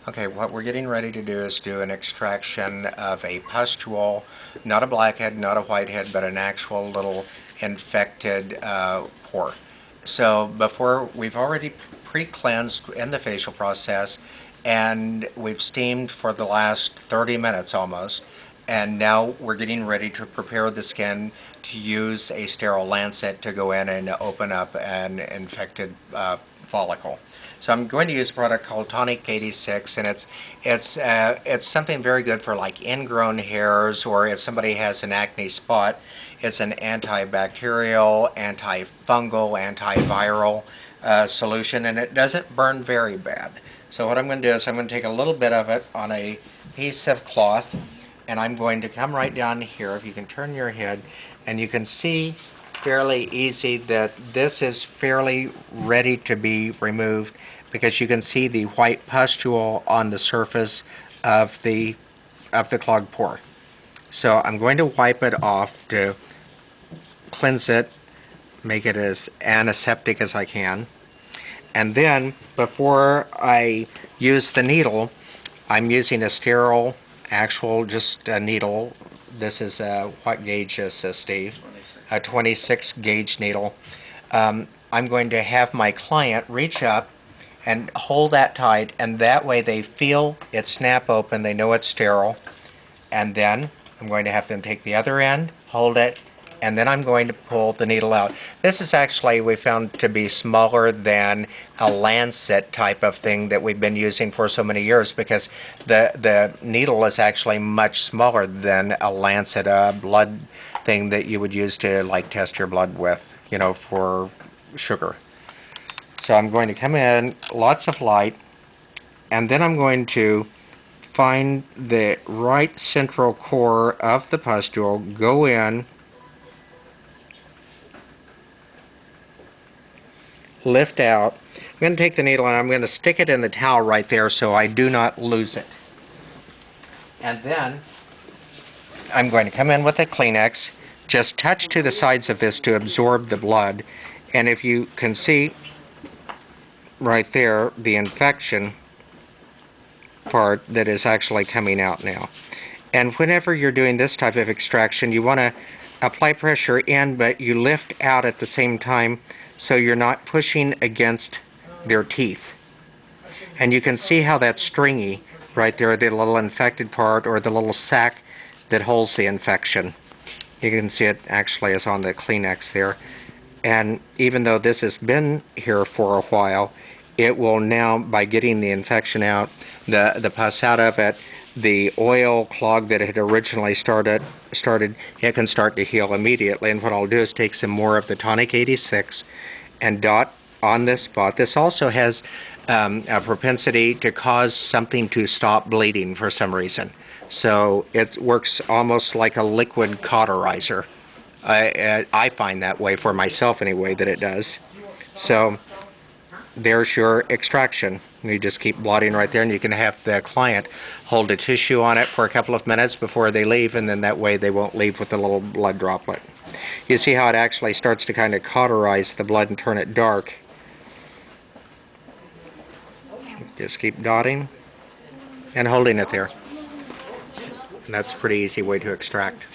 Okay, what we're getting ready to do is do an extraction of a pustule, not a blackhead, not a whitehead, but an actual little infected pore. So before, we've already pre-cleansed in the facial process, and we've steamed for the last 30 minutes almost, and now we're getting ready to prepare the skin to use a sterile lancet to go in and open up an infected follicle. So I'm going to use a product called Tonic 86, and it's something very good for like ingrown hairs, or if somebody has an acne spot. It's an antibacterial, antifungal, antiviral solution, and it doesn't burn very bad. So what I'm going to do is I'm going to take a little bit of it on a piece of cloth, and I'm going to come right down here. If you can turn your head, and you can see fairly easy that this is fairly ready to be removed, because you can see the white pustule on the surface of the clogged pore. So I'm going to wipe it off to cleanse it, make it as antiseptic as I can. And then before I use the needle, I'm using a sterile, actual just a needle. This is what gauge is this, Steve? 26. A 26 gauge needle. I'm going to have my client reach up and hold that tight, and that way they feel it snap open, they know it's sterile. And then I'm going to have them take the other end, hold it, and then I'm going to pull the needle out. This is actually, we found to be smaller than a lancet type of thing that we've been using for so many years, because the needle is actually much smaller than a lancet, a blood thing that you would use to like test your blood with, you know, for sugar. So I'm going to come in, lots of light, and then I'm going to find the right central core of the pustule, go in, lift out. I'm going to take the needle and I'm going to stick it in the towel right there so I do not lose it. And then I'm going to come in with a Kleenex, just touch to the sides of this to absorb the blood. And if you can see right there, the infection part that is actually coming out now. And whenever you're doing this type of extraction, you want to apply pressure in, but you lift out at the same time so you're not pushing against their teeth. And you can see how that's stringy right there, the little infected part or the little sac that holds the infection. You can see it actually is on the Kleenex there. And even though this has been here for a while, it will now, by getting the infection out, the pus out of it, the oil clog that had originally started, it can start to heal immediately. And what I'll do is take some more of the Tonic 86 and dot on this spot. This also has a propensity to cause something to stop bleeding for some reason. So it works almost like a liquid cauterizer. I find that way for myself anyway, that it does. So there's your extraction. You just keep blotting right there, and you can have the client hold a tissue on it for a couple of minutes before they leave, and then that way they won't leave with a little blood droplet. You see how it actually starts to kind of cauterize the blood and turn it dark. Just keep dotting and holding it there. And that's a pretty easy way to extract.